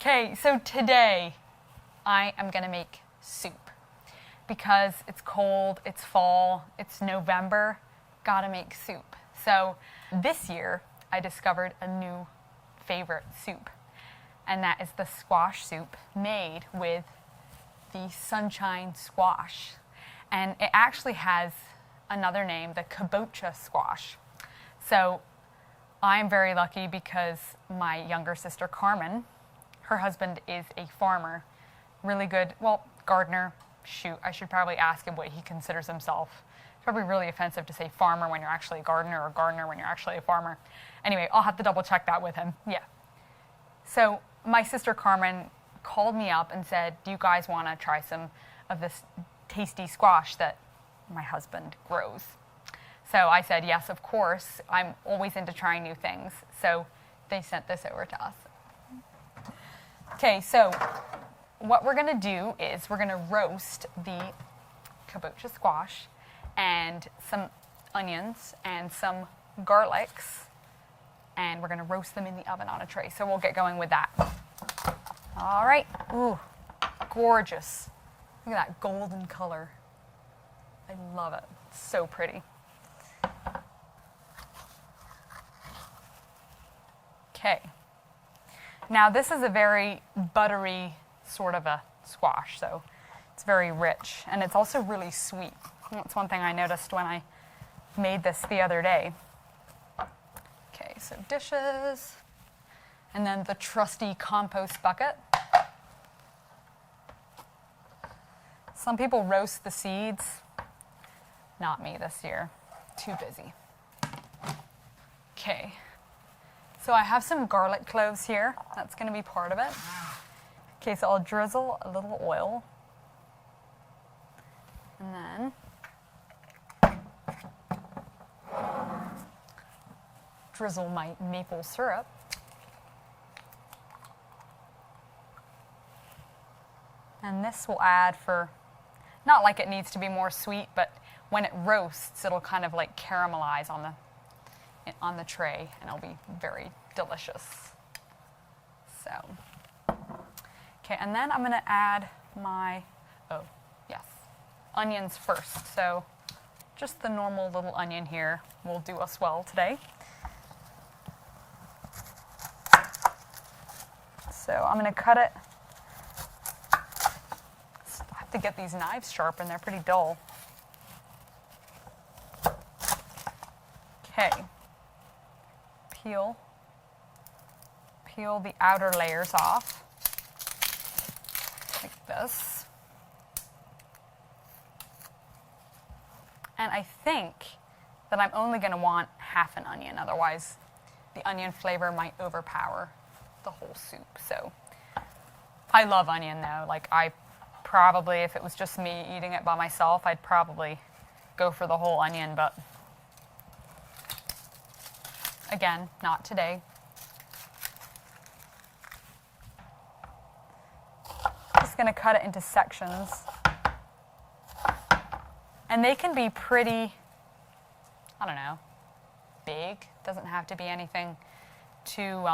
Okay, so today I am gonna make soup because it's cold, it's fall, it's November, gotta make soup. So this year I discovered a new favorite soup, and that is the squash soup made with the sunshine squash. And it actually has another name, the Kabocha Squash. So I'm very lucky because my younger sister Carmen, her husband is a farmer, really good, well, gardener. Shoot, I should probably ask him what he considers himself. It's probably really offensive to say farmer when you're actually a gardener, or gardener when you're actually a farmer. Anyway, I'll have to double check that with him. Yeah. So my sister Carmen called me up and said, do you guys want to try some of this tasty squash that my husband grows? So I said, yes, of course. I'm always into trying new things. So they sent this over to us. Okay, so what we're going to do is we're going to roast the kabocha squash and some onions and some garlics, and we're going to roast them in the oven on a tray. So we'll get going with that. All right. Ooh, gorgeous. Look at that golden color. I love it. It's so pretty. Okay. Now this is a very buttery sort of a squash, so it's very rich, and it's also really sweet. That's one thing I noticed when I made this the other day. Okay, so dishes, and then the trusty compost bucket. Some people roast the seeds. Not me this year. Too busy. Okay. So I have some garlic cloves here. That's going to be part of it. Okay, so I'll drizzle a little oil. And then drizzle my maple syrup. And this will add for, not like it needs to be more sweet, but when it roasts, it'll kind of like caramelize on the tray, and it'll be very delicious. So, okay, and then I'm going to add my, onions first. So just the normal little onion here will do us well today. So I'm going to cut it. I have to get these knives sharp, and they're pretty dull. Okay. Peel the outer layers off, like this. And I think that I'm only going to want half an onion, otherwise the onion flavor might overpower the whole soup. So I love onion though. Like I probably, if it was just me eating it by myself, I'd probably go for the whole onion, but again, not today. Just going to cut it into sections. And they can be pretty, I don't know, big. Doesn't have to be anything too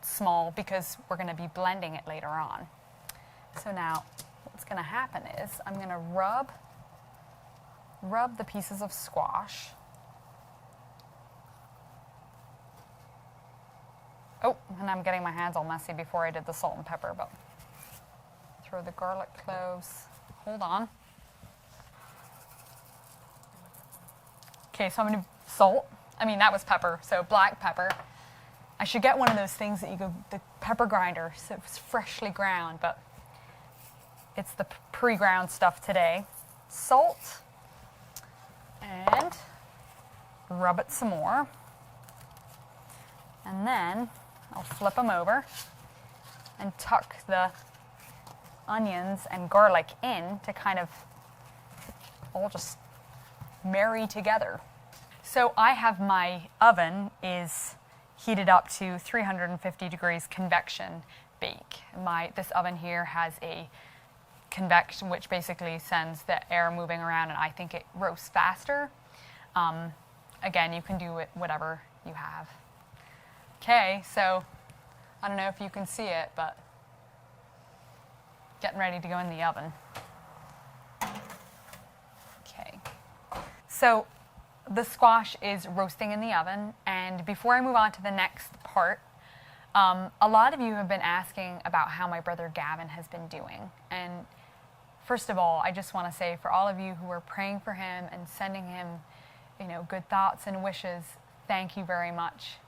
small, because we're going to be blending it later on. So now what's going to happen is I'm going to rub the pieces of squash. Oh, and I'm getting my hands all messy before I did the salt and pepper, but throw the garlic cloves. Hold on. Okay, so I'm going to salt. I mean, that was pepper, so black pepper. I should get one of those things that you go, the pepper grinder, so it's freshly ground, but it's the pre-ground stuff today. Salt, and rub it some more. And then I'll flip them over and tuck the onions and garlic in to kind of all just marry together. So I have my oven is heated up to 350 degrees convection bake. This oven here has a convection, which basically sends the air moving around, and I think it roasts faster. Again, you can do it whatever you have. Okay, so I don't know if you can see it, but getting ready to go in the oven. Okay. So the squash is roasting in the oven, and before I move on to the next part, a lot of you have been asking about how my brother Gavin has been doing. And first of all, I just want to say for all of you who are praying for him and sending him, good thoughts and wishes, thank you very much.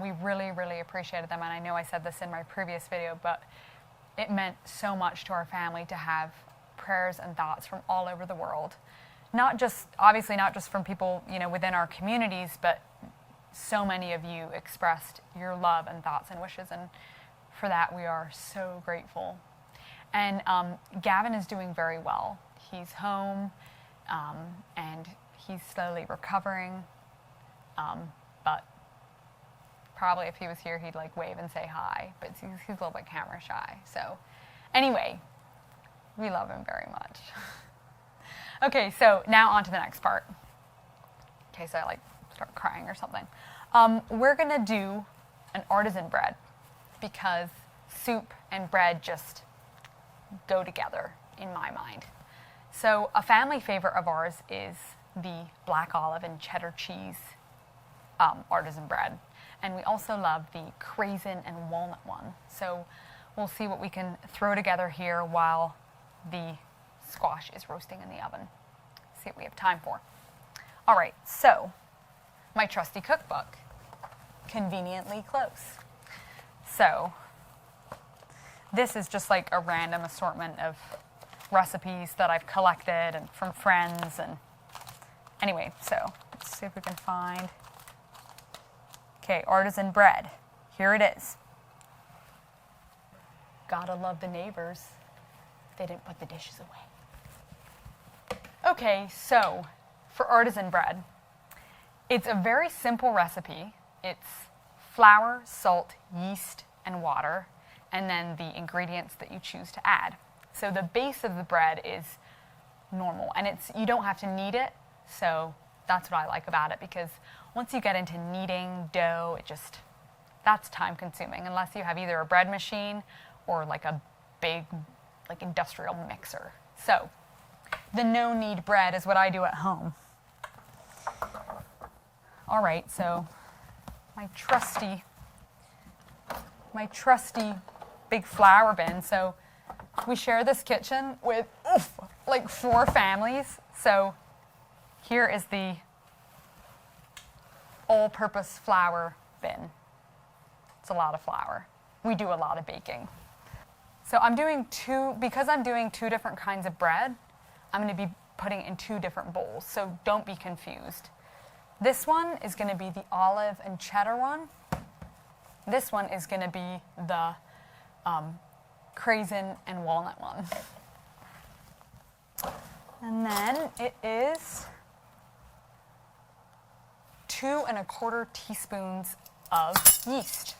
We really, really appreciated them, and I know I said this in my previous video, but it meant so much to our family to have prayers and thoughts from all over the world. Obviously not just from people, within our communities, but so many of you expressed your love and thoughts and wishes, and for that we are so grateful. And Gavin is doing very well. He's home, and he's slowly recovering, but probably if he was here, he'd wave and say hi, but he's a little bit camera shy. So anyway, we love him very much. Okay, so now on to the next part. In case I start crying or something. We're gonna do an artisan bread because soup and bread just go together in my mind. So a family favorite of ours is the black olive and cheddar cheese artisan bread. And we also love the craisin and walnut one. So we'll see what we can throw together here while the squash is roasting in the oven. See what we have time for. All right, so my trusty cookbook, conveniently close. So this is just a random assortment of recipes that I've collected and from friends. And anyway, so let's see if we can find. Okay, artisan bread. Here it is. Gotta love the neighbors. They didn't put the dishes away. Okay, so for artisan bread, it's a very simple recipe. It's flour, salt, yeast, and water, and then the ingredients that you choose to add. So the base of the bread is normal, and you don't have to knead it, so that's what I like about it, because once you get into kneading dough, that's time consuming, unless you have either a bread machine or a big industrial mixer. So the no-knead bread is what I do at home. All right, so my trusty big flour bin. So we share this kitchen with 4 families. So here is the all-purpose flour bin. It's a lot of flour. We do a lot of baking. So because I'm doing 2 different kinds of bread, I'm going to be putting in 2 different bowls, so don't be confused. This one is going to be the olive and cheddar one. This one is going to be the craisin and walnut one. And then it is 2 1/4 teaspoons of yeast.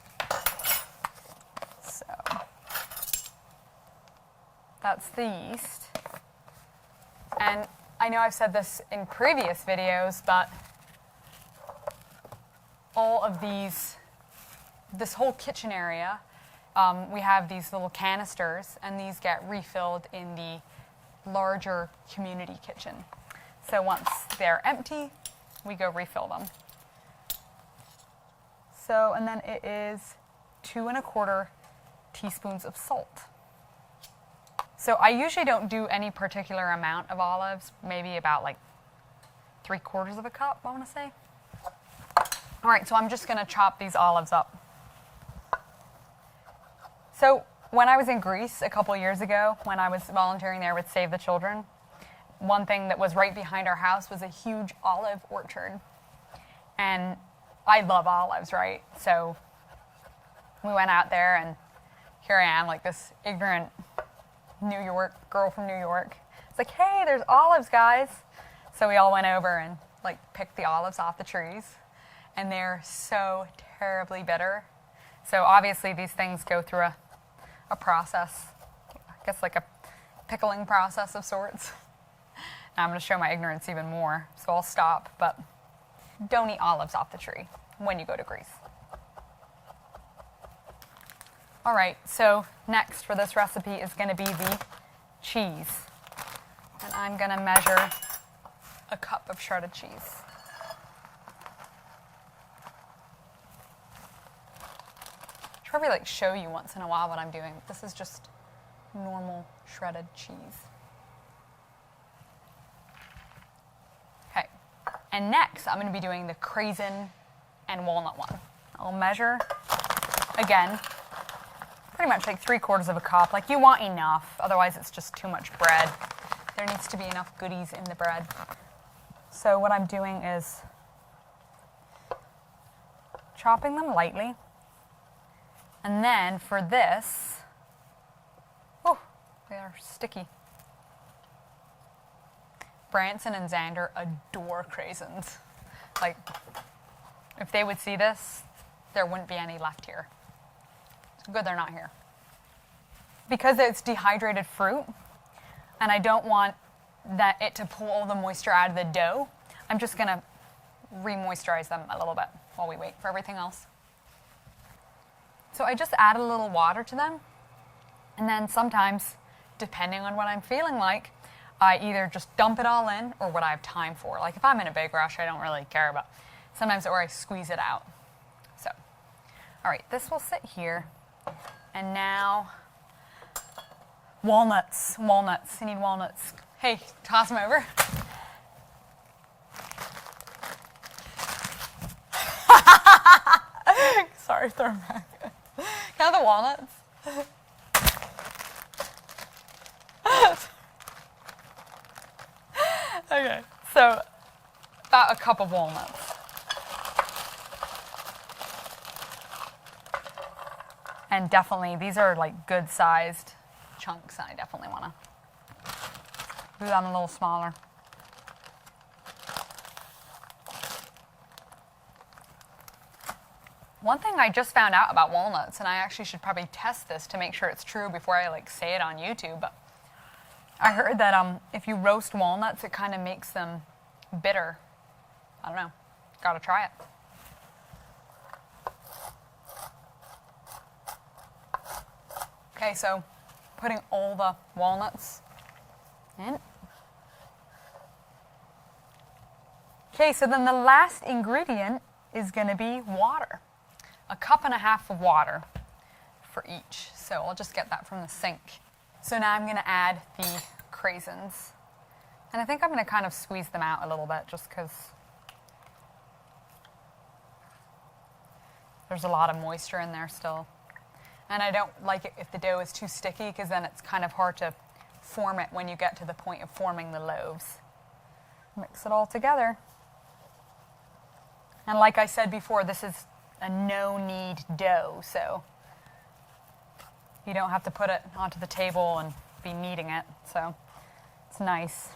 So that's the yeast. And I know I've said this in previous videos, but all of this whole kitchen area, we have these little canisters, and these get refilled in the larger community kitchen. So once they're empty, we go refill them. So, and then it is 2 1/4 teaspoons of salt. So I usually don't do any particular amount of olives, maybe about 3/4 of a cup, I want to say. All right, so I'm just going to chop these olives up. So when I was in Greece a couple years ago, when I was volunteering there with Save the Children, one thing that was right behind our house was a huge olive orchard. And I love olives, right? So we went out there, and here I am, this ignorant girl from New York. It's hey, there's olives, guys. So we all went over and picked the olives off the trees, and they're so terribly bitter. So obviously these things go through a process, I guess a pickling process of sorts. Now I'm going to show my ignorance even more, so I'll stop, but don't eat olives off the tree when you go to Greece. All right, so next for this recipe is going to be the cheese. And I'm going to measure a cup of shredded cheese. I'll probably like show you once in a while what I'm doing. This is just normal shredded cheese. Okay, and next I'm going to be doing the craisin and walnut one. I'll measure, again, pretty much like 3/4 of a cup. Like you want enough, otherwise it's just too much bread. There needs to be enough goodies in the bread. So what I'm doing is chopping them lightly. And then for this, oh, they are sticky. Branson and Xander adore craisins. Like, if they would see this, there wouldn't be any left here. It's good they're not here. Because it's dehydrated fruit, and I don't want it to pull all the moisture out of the dough, I'm just going to re-moisturize them a little bit while we wait for everything else. So I just add a little water to them, and then sometimes, depending on what I'm feeling like, I either just dump it all in or what I have time for. Like if I'm in a big rush, I don't really care about. Sometimes, or I squeeze it out. So, all right, this will sit here, and now walnuts. You need walnuts. Hey, toss them over. Sorry, throw them back. Can I have the walnuts? Okay, so about a cup of walnuts. And definitely, these are like good sized chunks, and I definitely want to do them a little smaller. One thing I just found out about walnuts, and I actually should probably test this to make sure it's true before I like say it on YouTube, but I heard that if you roast walnuts, it kind of makes them bitter. I don't know. Gotta try it. Okay, so putting all the walnuts in. Okay, so then the last ingredient is going to be water. 1.5 cups of water for each. So I'll just get that from the sink. So now I'm going to add the craisins. And I think I'm going to kind of squeeze them out a little bit just because there's a lot of moisture in there still. And I don't like it if the dough is too sticky because then it's kind of hard to form it when you get to the point of forming the loaves. Mix it all together. And like I said before, this is a no-knead dough, so you don't have to put it onto the table and be kneading it, so it's nice.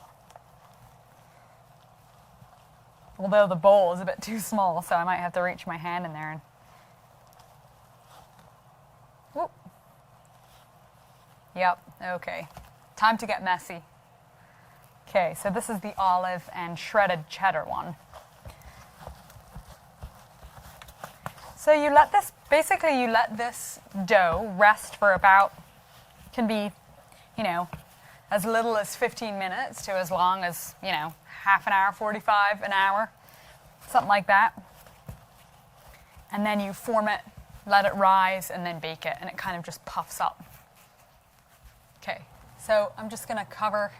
Although the bowl is a bit too small, so I might have to reach my hand in there and whoop. Yep, okay. Time to get messy. Okay, so this is the olive and shredded cheddar one. So you let this dough rest for about, can be, as little as 15 minutes to as long as, half an hour, 45, an hour, something like that. And then you form it, let it rise, and then bake it, and it kind of just puffs up. Okay, so I'm just going to cover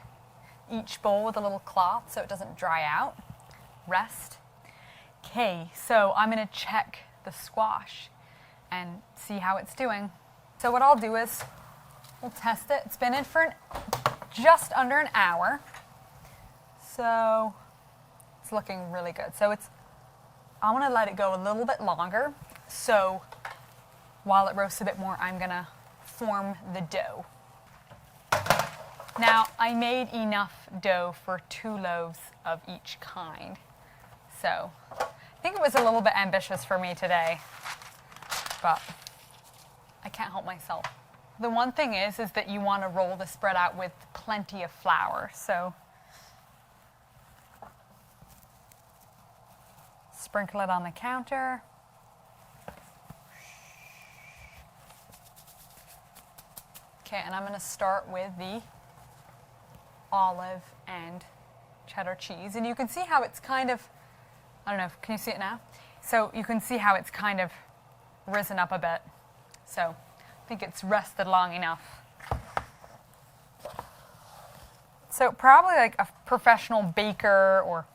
each bowl with a little cloth so it doesn't dry out. Rest. Okay, so I'm going to check the squash and see how it's doing. So what I'll do is we'll test it. It's been in for just under an hour. So it's looking really good. So I want to let it go a little bit longer. So while it roasts a bit more, I'm going to form the dough. Now, I made enough dough for 2 loaves of each kind. So I think it was a little bit ambitious for me today, but I can't help myself. The one thing is that you want to roll the spread out with plenty of flour. So sprinkle it on the counter. Okay, and I'm going to start with the olive and cheddar cheese. And you can see how it's kind of, I don't know, can you see it now? So you can see how it's kind of risen up a bit. So I think it's rested long enough. So probably like a professional baker or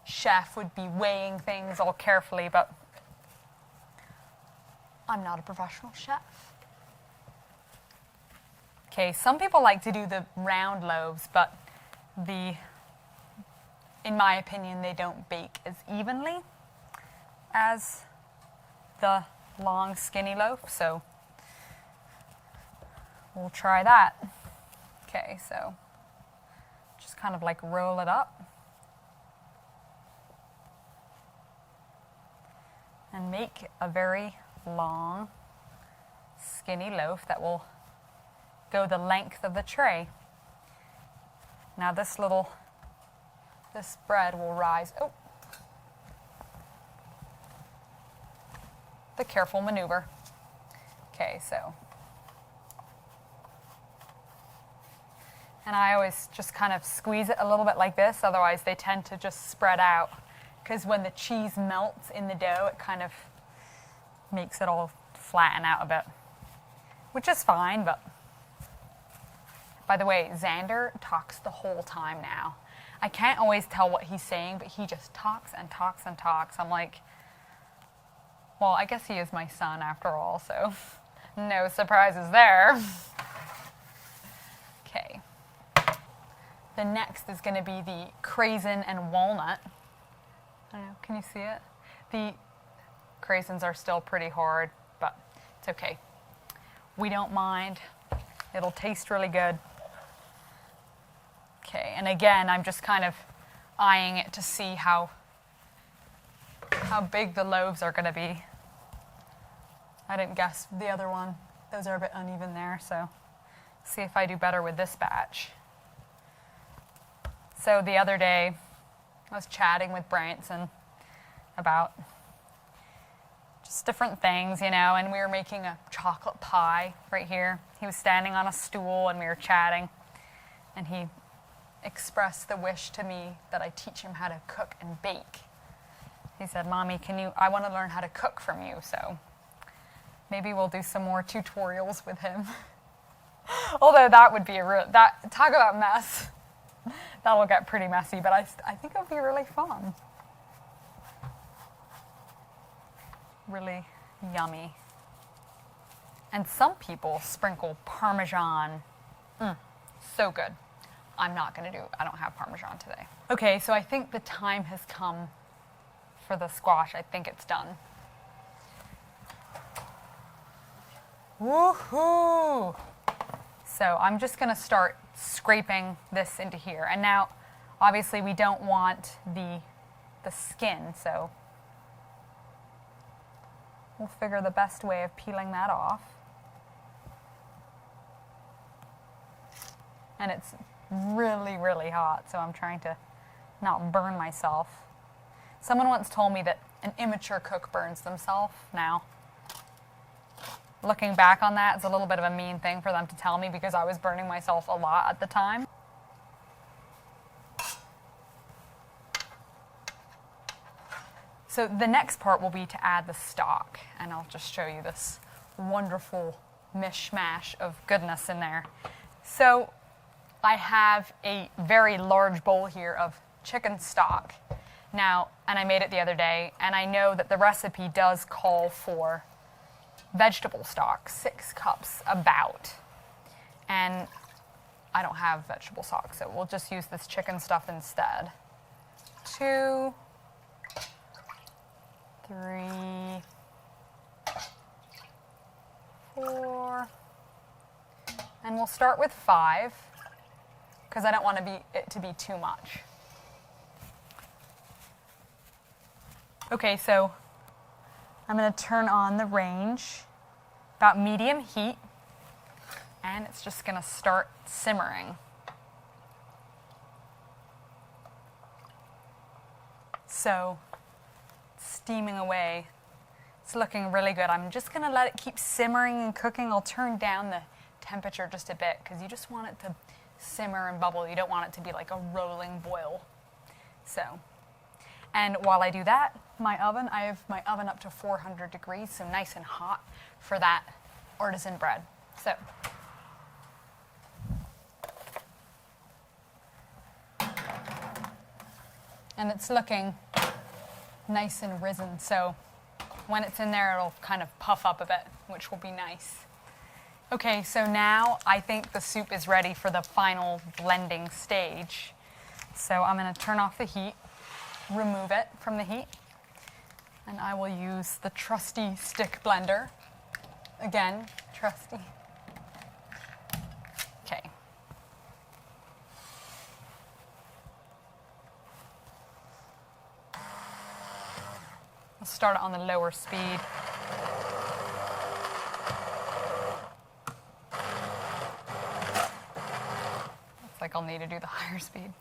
chef would be weighing things all carefully, but I'm not a professional chef. Okay, some people like to do the round loaves, but in my opinion, they don't bake as evenly as the long, skinny loaf, so we'll try that. Okay, so just kind of like roll it up and make a very long, skinny loaf that will go the length of the tray. Now this bread will rise. Oh, the careful maneuver. Okay, so. And I always just kind of squeeze it a little bit like this, otherwise they tend to just spread out. Because when the cheese melts in the dough, it kind of makes it all flatten out a bit. Which is fine, but. By the way, Xander talks the whole time now. I can't always tell what he's saying, but he just talks and talks and talks. I'm like, well, I guess he is my son after all, so no surprises there. Okay. The next is going to be the craisin and walnut. I don't know, can you see it? The craisins are still pretty hard, but it's okay. We don't mind. It'll taste really good. Okay, and again, I'm just kind of eyeing it to see how big the loaves are going to be. I didn't guess the other one. Those are a bit uneven there, so see if I do better with this batch. So the other day, I was chatting with Branson about just different things, you know, and we were making a chocolate pie right here. He was standing on a stool and we were chatting, and he expressed the wish to me that I teach him how to cook and bake. He said, "Mommy, I want to learn how to cook from you, so maybe we'll do some more tutorials with him." Although that would be talk about mess. That will get pretty messy, but I think it would be really fun. Really yummy. And some people sprinkle Parmesan. So good. I don't have Parmesan today. Okay, so I think the time has come for the squash. I think it's done. Woohoo! So I'm just going to start scraping this into here. And now, obviously, we don't want the skin, so we'll figure the best way of peeling that off. And it's really, really hot, so I'm trying to not burn myself. Someone once told me that an immature cook burns themselves. Now, looking back on that, it's a little bit of a mean thing for them to tell me because I was burning myself a lot at the time. So the next part will be to add the stock, and I'll just show you this wonderful mishmash of goodness in there. So I have a very large bowl here of chicken stock now, and I made it the other day, and I know that the recipe does call for vegetable stock, 6 cups about, and I don't have vegetable stock, so we'll just use this chicken stuff instead. 2, 3, 4, and we'll start with 5. Because I don't want it to be too much. Okay, so I'm going to turn on the range, about medium heat, and it's just going to start simmering. So, steaming away. It's looking really good. I'm just going to let it keep simmering and cooking. I'll turn down the temperature just a bit because you just want it to simmer and bubble. You don't want it to be like a rolling boil. So, and while I do that, I have my oven up to 400 degrees, so nice and hot for that artisan bread. So, and it's looking nice and risen, so when it's in there, it'll kind of puff up a bit, which will be nice. Okay, so now I think the soup is ready for the final blending stage. So I'm going to turn off the heat, remove it from the heat, and I will use the trusty stick blender. Again, trusty. Okay. I'll start it on the lower speed. Looks like I'll need to do the higher speed.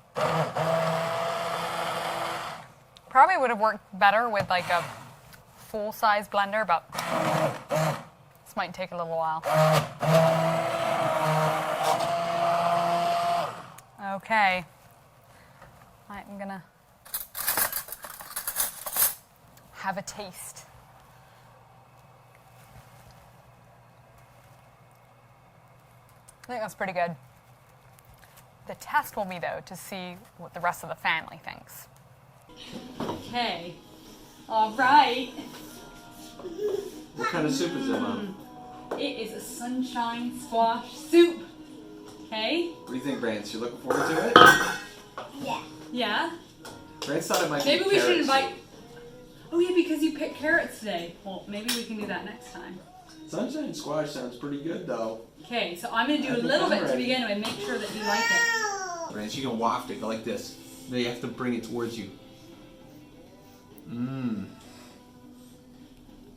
Probably would have worked better with like a full-size blender, but this might take a little while. Okay. I'm gonna have a taste. I think that's pretty good. The test will be, though, to see what the rest of the family thinks. Okay. All right. What kind of soup is it, Mom? It is a sunshine squash soup. Okay? What do you think, Brance? You looking forward to it? Yeah. Yeah? Brance thought it might be Maybe we should carrots. invite... Oh, yeah, because you picked carrots today. Well, maybe we can do that next time. Sunshine squash sounds pretty good, though. Okay, so I'm going to do a little bit to begin with. Make sure that you like it. Brance, you can waft it. Go like this. Then you have to bring it towards you. Mmm.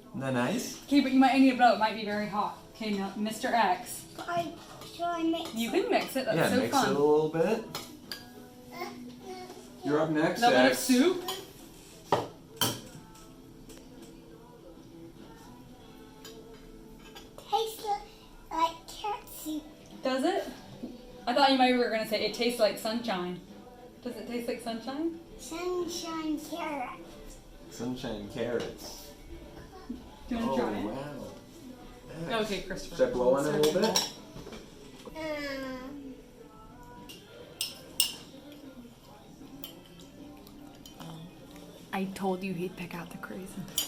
Isn't that nice? Okay, but you might need to blow. It might be very hot. Okay, now, Mr. X. Should I mix You can mix it. That's yeah, so mix fun. it a little bit. You're up next, A little bit of X. soup. tastes like carrot soup? Does it? I thought you maybe were going to say it tastes like sunshine. Does it taste like sunshine? Sunshine carrot. Sunshine carrots. Do you want to try it? Wow. Okay, Christopher. Should I blow on it a little bit? I told you he'd pick out the craisins.